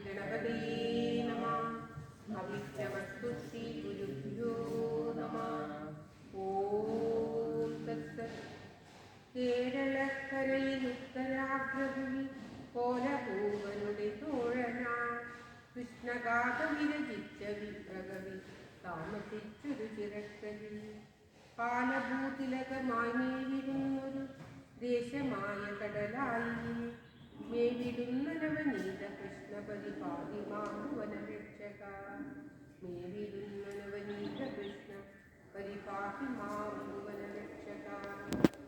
ഗണപതയേ നമഃ. അവിഘ്നമസ്തു ശ്രീ ഗുരുഭ്യോ നമഃ. ഓം തത്സത്. കേരളക്കരയിൽ ഉത്തരാഗ്രഭൂമി കോലഭൂവനുടെ തോഴനാൻ കൃഷ്ണഗാഥ വിരചിച്ച വിപ്രകവി താമസിച്ചൊരു ചിറക്കലിൽ പാലഭൂതിലകമായി മേവിടുന്നൊരു ദേശമായ കടലായി മേവിടുന്ന നവനീത കൃഷ്ണപരിപാതി മാമുവനരക്ഷക. മേവിടുന്ന നവനീത കൃഷ്ണ പരിപാടി മാമുവനരക്ഷക.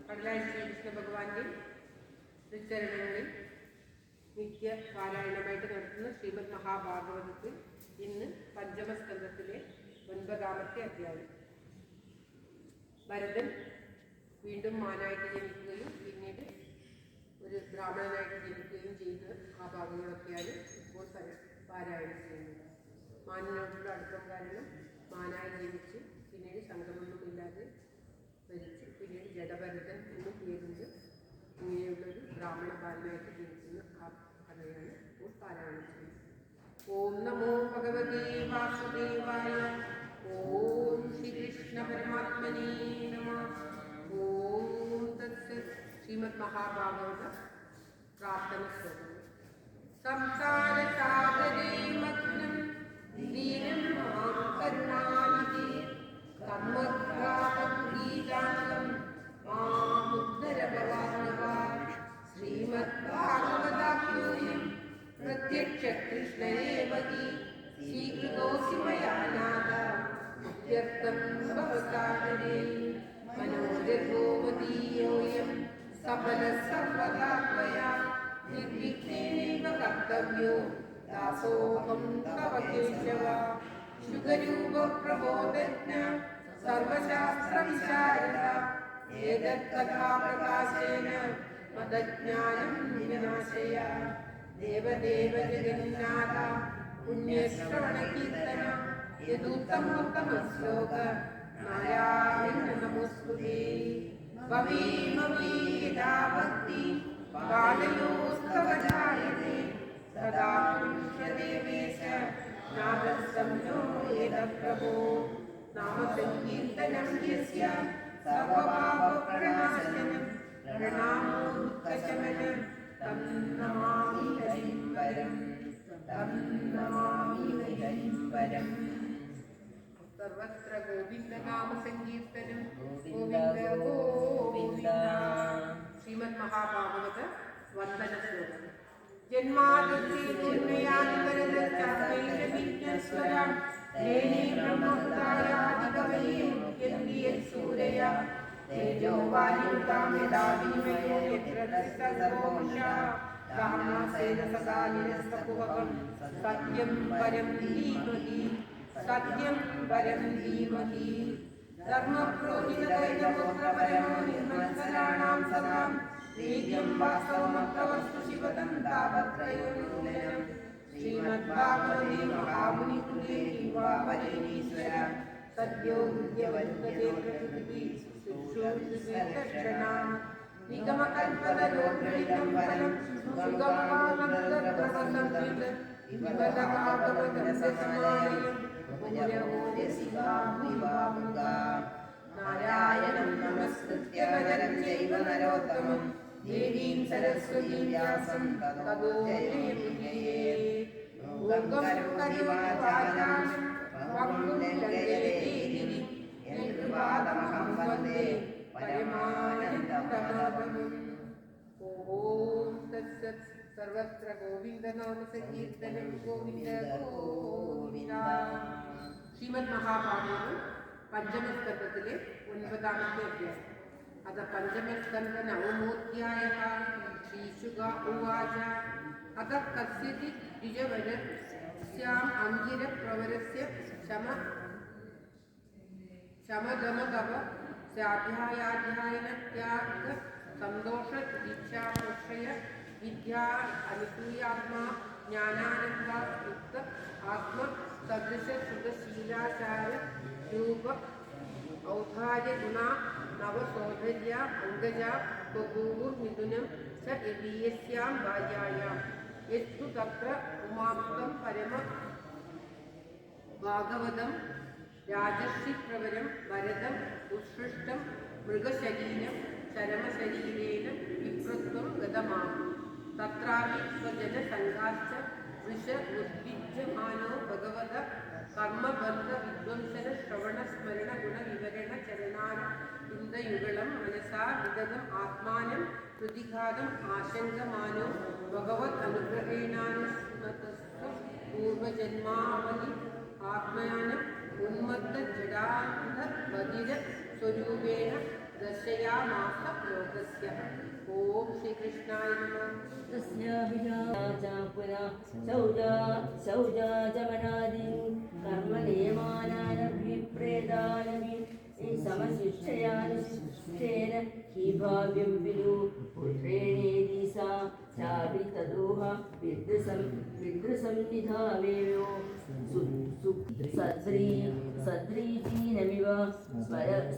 കടലായി ശ്രീകൃഷ്ണ ഭഗവാന്റെ തൃച്ചരണങ്ങളിൽ നിത്യ പാരായണമായിട്ട് നടത്തുന്ന ശ്രീമദ് മഹാഭാഗവതത്തിൽ ഇന്ന് പഞ്ചമസ്കന്ധത്തിലെ 9ാമത്തെ അധ്യായം. ഭരതൻ വീണ്ടും മാനായിട്ട് ജനിക്കുകയും പിന്നീട് ഒരു ബ്രാഹ്മണനായിട്ട് ജനിക്കുകയും ചെയ്ത ആ ഭാഗങ്ങളൊക്കെയാണ് ഇപ്പോൾ പാരായണം ചെയ്യുന്നത്. മാനിനോടുള്ള അടുപ്പം കാരണം മാനായി ജനിച്ച് പിന്നീട് സംഗമൊന്നുമില്ലാതെ മരിച്ച് പിന്നീട് ജഡഭരതൻ എന്നും പേരുണ്ട്. ഇങ്ങനെയുള്ളൊരു ബ്രാഹ്മണ ബാലനായിട്ട് ജനിക്കുന്ന ആ കഥയാണ് ഇപ്പോൾ പാരായണം ചെയ്യുന്നത്. ഓം നമോ ഭഗവതേ വാസുദേവായ. ഓം ശ്രീകൃഷ്ണ പരമാത്മനേ നമഃ. ഓം തത്സത്. ശ്രീമദ് മഹാഭാഗവത പ്രാർത്ഥന ശ്ലോകം. സംസാര സാഗരേ മഗ്നം ദീനം മാം കരുണാനിധി തന്മദ്ഗാതഗീതാന്തം മാമുദ്ധര ഭവാനവാൻ. ശ്രീമദ് ഭാഗവതാഖ്യോയം പ്രത്യക്ഷ കൃഷ്ണയേവതി സ്വീകൃതോऽസി മയാ നാഥ മുക്ത്യർത്ഥം ഭവസാഗരേ. മനോജഗോമതീയോയം സഫലഃ സർവദാ ത്വയാ നിർവിഘ്നേനൈവ കർത്തവ്യോ ദാസോഹം തവ കേശവ. ശുഗരൂപ പ്രബോധജ്ഞ സർവശാസ്ത്രവിശാരദ ഏതത്കഥാപ്രകാശേന മദജ്ഞാനം വിനാശയ. ദേവദേവ ജഗന്നാഥ പുണ്യശ്രവണകീർത്തന യദുത്തമോത്തമശ്ലോക നാരായണ നമോസ്തുതേ. ഭവീമവീതാ ഭക്തി കാലയോസ്തവ ജായതേ സദാ പുരുഷദേവേശ നാദസംയോ യേന പ്രഭോ. നാമസങ്കീർത്തനം യസ്യ സർവപാപപ്രണാശനം പ്രണാമോ ദുഃഖശമനം തം നമാമി ഹരിം പരം. തം നമാമി ഹരിം പരം. സർവത്ര ഗോവിന്ദനാമ സങ്കീർത്തനം ഗോവിന്ദ ഗോവിന്ദ. ശ്രീമദ് മഹാഭാഗവത വന്ദന ശ്ലോകം. ജന്മാദി ജന്മയാദിവരദാസ്വരം ദേവീ ബ്രഹ്മഹൃദയാദികവയേ യന്തിയസൂരയ തേജോ വായുതാമിതാവിമയോ യത്ര സർവോഷാ ബ്രഹ്മസേന സദാനിരസ്തകുഹകം. സത്യം പരം ധീമഹി സത്യം പരം ധീമഹി. ധർമ്മപ്രോജിതൈതപുത്രപരമോ നിർമ്മത്സരാണാം സദാം വേദ്യം വാസ്തവമത്രവസ്തു ശിവതം താപത്രയോന്മൂലനം. ശ്രീമദ്ഭാഗവതേ മഹാമുനികുലേ വാവരേണീശ്വര സദ്യോ ഹൃദ്യവരുദ്ധതേ പ്രകൃതി സുഷുപ്തിദർശനാ. നിഗമകൽപതരോദ്ഘടിതം ഫലം സുഗമമാനന്ദപ്രവസംവിത് വിവദഭാഗവതം സമാലയം നാരായണം നമസ്കൃത്യ നരം ചൈവ നരോത്തമം ദേവീം സരസ്വതീം വ്യാസം തതോ ജയമുദീരയേത്. ഓംകാരം കരുവാചാരം വക്തുലംഘയതേതിരി യൽകൃപാദമഹം വന്ദേ പരമാനന്ദമാധവം. ഓം തത്സത്. സർവത്ര ഗോവിന്ദനാമ സങ്കീർത്തനം ഗോവിന്ദ ഗോവിന്ദ. ശ്രീമദ് മഹാഭാരതം പഞ്ചമസ്കന്ധത്തിലെ 9ാമത്തെ അധ്യായം. അത പഞ്ചമസ്കന്ധ നവമോധ്യായഃ. ശ്രീശുക ഉവാച. അത കസ്യചിത് ദ്വിജവരസ്യാം അങ്കിരപ്രവരസ്യ ശമഗമതപ സ്യാധ്യായാധ്യായനത്യാഗ സന്തോഷ ദീക്ഷാപ്രക്ഷയ വിദ്യാ അനുസൂയാത്മാ ജ്ഞാനാനന്ദ യുക്ത ആത്മ സദൃശ സുഖശീലാചാര രൂപ ഔദാര്യ ഗുണ നവസോധര്യ അംഗജ ബഭൂവുർമിഥുനം ച യദീയസ്യാം ഭാര്യായാം യസ്തു തത്ര ഉമാപ്തം പരമ ഭാഗവതം രാജർഷിപ്രവരം വരദം ഉത്സൃഷ്ടം മൃഗശരീരം ചരമശരീരേണ വിപ്രത്വം ഗതമാഹു തത്രാപി സ്വജനസംഘാശ്ച വൃഷ ഉദ്വിജ്യമാനോ ഭഗവത കർമ്മബന്ധ വിധ്വംസന ശ്രവണ സ്മരണ ഗുണവിവരണ ചരണാൻ വൃന്ദയുഗളം മനസാ വിദഗം ആത്മാനം പ്രതിഘാതം ആശങ്കമാനോ ഭഗവത് അനുഗ്രഹേണാനുസ്മതസ്വ പൂർവജന്മാവലി ആത്മാനം ഉന്മത്ത ജഡാന്ധ ബധിര സ്വരൂപേണ ദർശയാമാസ ലോകസ്യ. ഓം ശ്രീകൃഷ്ണായ നമഃ. സമശിക്ഷയാനുശിഷ്ടേന ഹി ഭാവ്യം വിദു പുത്രേണേദീസാ ചാപി തദോഹ വിദ്രസംനിധാവേയോ സദ്രീചീനമിവ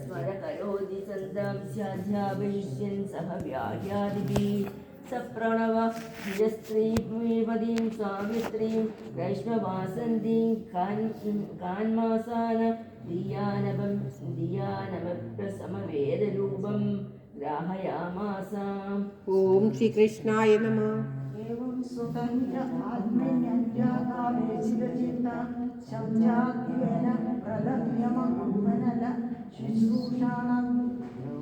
സ്മരകരോതി സന്താംസ്യാധ്യാപയിഷ്യൻ സഹ വ്യാഹ്യാദിഭിः സപ്രണവ ധിജസ്ത്രീപദീം സ്വാമിത്രീം വൈഷ്ണവാസന്തീം കാന്മാസാന ദിയാനമപ്രസമവേദരൂപം ഗ്രാഹയാമാസ. ഓം ശ്രീകൃഷ്ണായ നമഃ. एवं स्वतंत्र आत्मन्यज्ञाकामेचिरचित्ता शब्दाख्येन प्रलभ्यममनल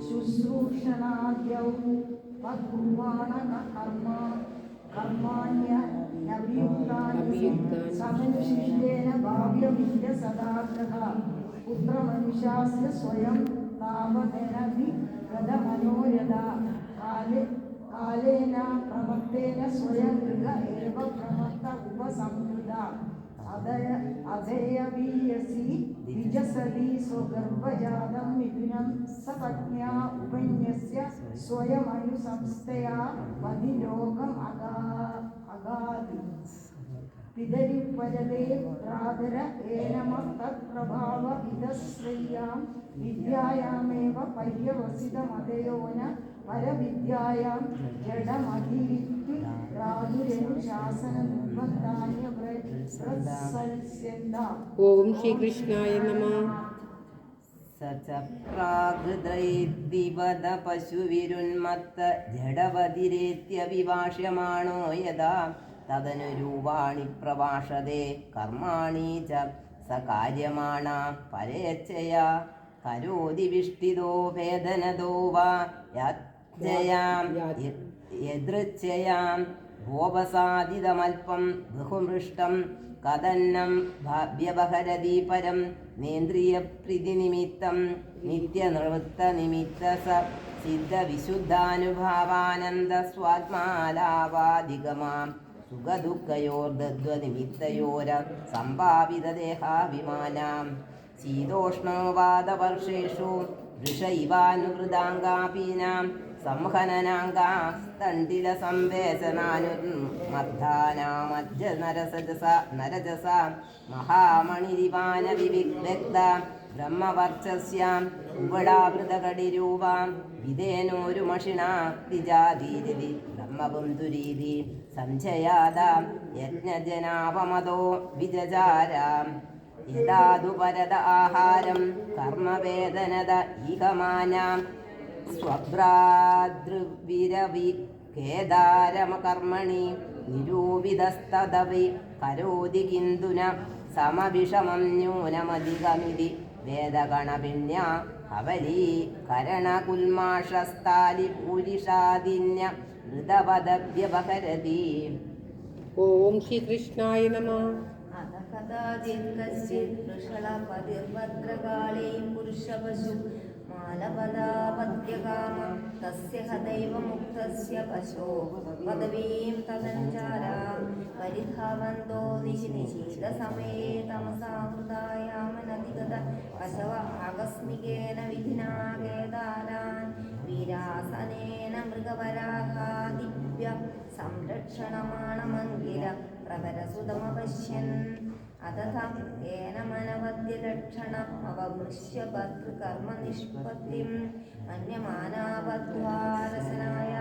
शुश्रूषणाद्यौ कर्माण्यभियुक्तानि समनुशिष्टेन भाव्यमित्य सदाग्रह पुत्रमनुशास्य स्वयं तावदेनभि गदमनोयदा कालेन प्रमत्तेन स्वयं गृह एव प्रमत्त उपसंविदा अधेयवीयसी विजसति स्वगर्भजातं मिथुनं सपत्न्या उपन्यस्य स्वयमनुसंस्थया पतिलोकम् अगादि पितरिपरदे प्रादर एनमः तत्प्रभाव इदश्रेयां विद्यायामेव पर्यवसितमतयोन परविद्यायां जडमधिविद्धि प्रादुरनुशासननिर्बन्धान्यप्रत्सल्स्यन्ता. ഓം ശ്രീകൃഷ്ണായ നമഃ. സചപ്രാഗൃദ്രൈദ്വിപദ പശുവിരുന്മത്ത ജഡവതിരേത്യവിഭാഷ്യമാണോ യഥാ തദനുരൂപാണി പ്രഭാഷതേ കർമാണി ച സകാര്യമാണ പരേച്ഛയാ കരോതി വിഷ്ടിതോ വേദനദോ വാ യദൃച്ഛയാം ഭോപസാദിതമൽപം ബഹുമൃഷ്ടം കദന്നം വ്യവഹരതി പരം നേന്ദ്രിയപ്രീതിനിമിത്തം നിത്യനിവൃത്തനിമിത്ത സ സിദ്ധവിശുദ്ധാനുഭാവാനന്ദ സ്വാത്മാലാവാധികമാം സുഖദുഃഖയോർദ്വനിമിത്തയോര സംഭാവിതദേഹാഭിമാനാം ശീതോഷ്ണോവാദവർഷേഷു വൃഷൈവാനുവൃതാംഗാപീനാം സംഹനനാംഗാസ്തണ്ടില സംവേശനാനുർമദ്ധാനാമജ്ജ നരജസ മഹാമണിരിവാന വിവിഗ്ധ ബ്രഹ്മവർച്ചസ്യാം ഉപടാവൃതകടിരൂപാം വിധേനോരുമഷിണാ തിജാതീരിതി ബ്രഹ്മബന്ധുരീതി സംശയാദാം യജ്ഞജനാപമതോ വിജചാരാം യദാതു പരത ആഹാരം കർമ്മവേദനത ഈകമാനാം സ്വഭ്രാതൃവിരവി കേദാരമകർമ്മണി നിരൂപിതസ്തദവി കരോതി കിന്തുന സമവിഷമം ന്യൂനമധികമിതി വേദഗണപിണ്യ അവലീ കരണകുൽമാഷസ്ഥാലി പൂരിഷാദിന്യ ഋതപദവ്യപഹരതി. ഓം ശ്രീകൃഷ്ണായ നമഃ. കഥാചിത് വൃഷളപതിർഭദ്രകാളീ പുരുഷപശു മാലപദാപത്യകാമ തസ്യ ഹദൈവ മുക്തസ്യ പശോ പദവീം തദഞ്ചാരാം പരിധാവന്തോ നിശീതസമയേ തമസാവൃതായാമനധിഗത പശവ ആകസ്മികേന വിധിനാ കേദാരാൻ വീരാസനേന മൃഗവരാഹാദിഭ്യ സംരക്ഷണമാണമങ്കില പ്രവരസുതമപശ്യൻ അതഥം ഏനമനവദ്യലക്ഷണം അവമൃശ്യ ഭർതൃകർമ്മനിഷ്പത്തിം മന്യമാനാപദ്വാരസനായ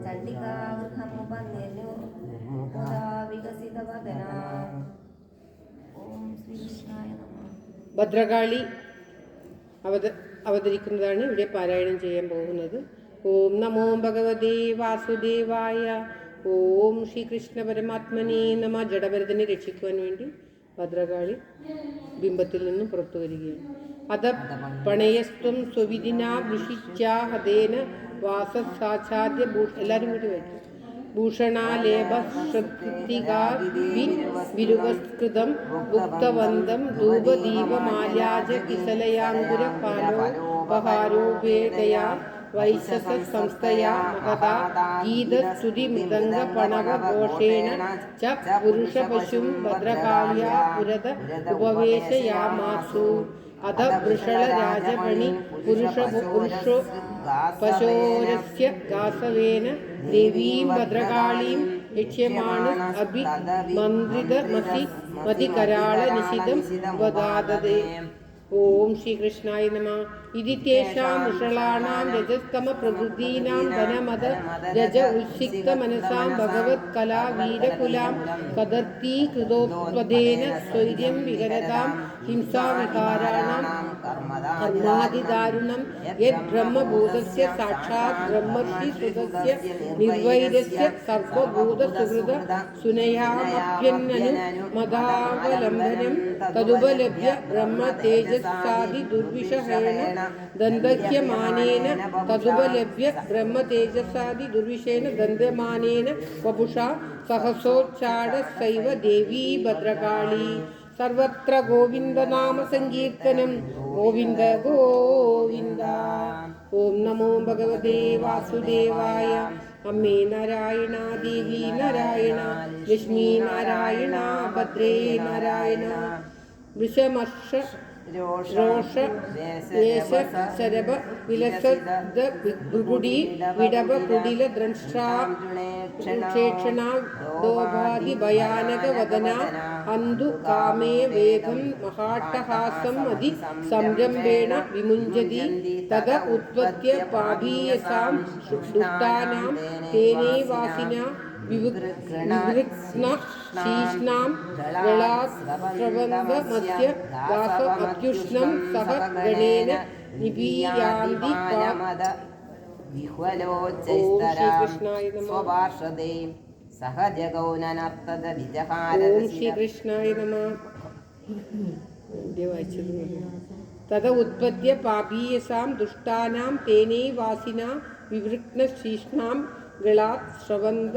ചണ്ഡികാഗൃഹമുപനിർമുദാ വികസിതവദനാ ഭദ്രകാളി അവതരിക്കുന്നതാണ് ഇവിടെ പാരായണം ചെയ്യാൻ പോകുന്നത്. ഓം നമോ ഭഗവതേ വാസുദേവായ. ഓം ശ്രീകൃഷ്ണ പരമാത്മനേ നമ. ജഡഭരതനെ രക്ഷിക്കുവാൻ വേണ്ടി ഭദ്രകാളി ബിംബത്തിൽ നിന്നും പുറത്തു വരികയാണ്. അത പണയസ്ത്വം സ്വവിധിനാ വൃഷിച്ചാഹതേന വാസസാചാദ്യ എല്ലാവരും കൂടി വായിക്കും. ഭൂഷണാലേപസ്കൃതം ഭുക്തവന്തം ധൂപദീപമാല്യാജ കിസലയാങ്കുരപാലോപഹാരോപേതയാ വൈശസ സംസ്ഥയാ മഹതാ ഗീതസ്തുതി മൃദംഗപണവഘോഷേണ ച പുരുഷപശും ഭദ്രകാള്യാ പുരത ഉപവേശയാമാസു. അധ വൃഷളരാജപണി പുരുഷോ പശോരസ്യ ഗാസവേന ദേവീം ഭദ്രകാളീം യക്ഷ്യമാണ അഭിമന്ത്രിതമസി മതികരാള നിശിതം വദാദതേ. ഓം ശ്രീകൃഷ്ണായ നമ. ഇതി തേഷാം വൃഷളാണാം രജസ്തമ പ്രകൃതീനാം ധനമദ രജ ഉത്സിക്ത മനസാം ഭഗവത് കലാ വീരകുലാം കദർത്തീകൃതോത്പദേന സ്വൈര്യം വിഹരതാം ഹിംസാവികാരാണാം കർമാദിദാരുണം യത് ബ്രഹ്മഭൂതസ്യ സാക്ഷാത് ബ്രഹ്മർഷി സുതസ്യ നിർവൈരസ്യ സർവഭൂത സുഹൃത സുനയാമഭ്യന്നനു മദാവലംബനം തദുപലഭ്യ ബ്രഹ്മ തേജസ്സാദി ദുർവിഷഹേണ ദന്തഹ്യമാനേന തദുപലഭ്യ ബ്രഹ്മ തേജസ്സാദി ദുർവിഷേണ ദന്തമാനേന വപുഷാ സഹസോച്ചാട സൈവ ദേവീ ഭദ്രകാളി. സർവത്ര ഗോവിന്ദനാമ സങ്കീർത്തനം. ഗോവിന്ദ ഗോവിന്ദ. ഓം നമോ ഭഗവതേ വാസുദേവായ. അമ്മേ നാരായണ, ദേവി നാരായണ, ലക്ഷ്മി നാരായണ, ഭദ്രേ നാരായണ. വൃഷമർഷ രോഷ ദേശ ശരഭ വിലസദ ഭൃഗുടി വിടവ കുടില ദ്രംക്ഷേക്ഷണ ദോഭാതി ഭയാനക വദന അന്തു കാമേ വേഗം മഹാട്ടഹാസം അതി സംരംഭേണ വിമുഞ്ചതി. തദ ഉത്പത്യ പാപീയസാം ദുഷ്ടാനാം തേനേ വാസിന വിവൃത്ന ശീഷ്ണാം ഗളാസ്രവന്ദമധ്യ വാസ അത്യുഷ്ണം സഹ ഗണേന നിപീയാന്തി. ഓം ശ്രീകൃഷ്ണായ നമ. തദ ഉത്പത്യ പാപീയസാം ദുഷ്ടാനാം തേനേ വാസിന വിവൃത്ന ശീഷ്ണാം ഗളാത് ശ്രവന്ത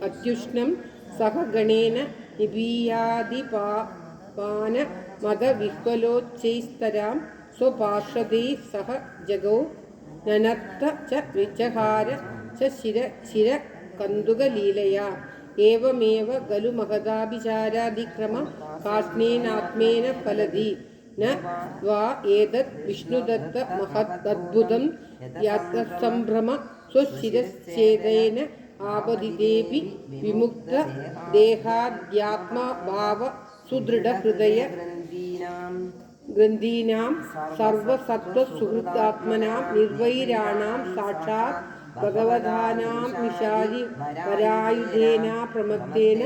അത്യുഷ്ണം സഹ ഗണേന നിപീയാതി പാന മദ വിഹ്വലോച്ചൈസ്തരാം സ്വപാർഷദൈ സഹ ജഗോ നനത്ത ച വിചഹാര ച ശിര കന്തുകലീലയാ. ഏവമേവ ഖലു മഹദാഭിചാരാദിക്രമ കാഷ്ണേനാത്മേന ഫലതി. ന ത്വാ ഏതത് വിഷ്ണുദത്ത മഹദദ്ഭുതം യാത്രസംഭ്രമ സ്വശിരശ്ഛേദേന ആപതിദേവി വിമുക്ത ദേഹാദ്യാത്മഭാവ സുദൃഢ ഹൃദയ ഗ്രന്ഥീനാം സർവസത്വസുഹൃത്താത്മനാം നിർവൈരാണാം സാക്ഷാത് ഭഗവതാനാം വിശാലി പരായുധേന പ്രമത്തേന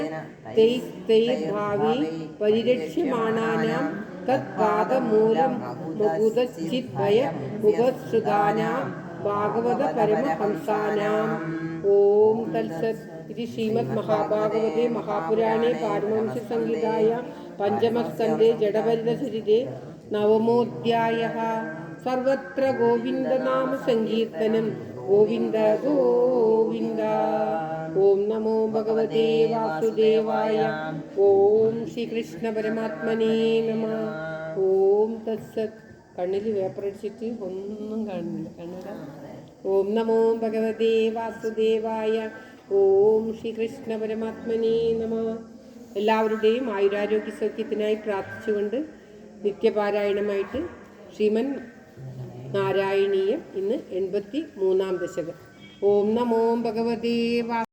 തൈർഭാവി പരിരക്ഷ്യമാണാനാം തത്പാദമൂലമുപുതശ്ചിദ്ഭയ ഉപസൃതാനാം ഭാഗവത പരമഹംസാനാം. ഓം തത്സത്. ഇത് ശ്രീമദ് മഹാഭാഗവതേ മഹാപുരാണേ പാരമഹംസ സംഹിതായാം പഞ്ചമസ്കന്ധേ ജഡഭരതചരിതേ നവമോധ്യായഃ. സർവത്ര ഗോവിന്ദനാമ സങ്കീർത്തനം. ഗോവിന്ദ ഗോവിന്ദ. ഓം നമോ ഭഗവതേ വാസുദേവായ. ഓം ശ്രീകൃഷ്ണ പരമാത്മനേ നമ. ഓം തത്സത്. കണ്ണിൽ വേപ്പറടിച്ചിട്ട് ഒന്നും കാണുന്നില്ല കണ്ണട. ഓം നമോ ഭഗവതേ വാസുദേവായ. ഓം ശ്രീകൃഷ്ണ പരമാത്മനേ നമ. എല്ലാവരുടെയും ആയുരാരോഗ്യ സൗഖ്യത്തിനായി പ്രാർത്ഥിച്ചുകൊണ്ട് നിത്യപാരായണമായിട്ട് ശ്രീമൻ നാരായണീയം ഇന്ന് 83-ാം ദശകം. ഓം നമോ ഭഗവതേ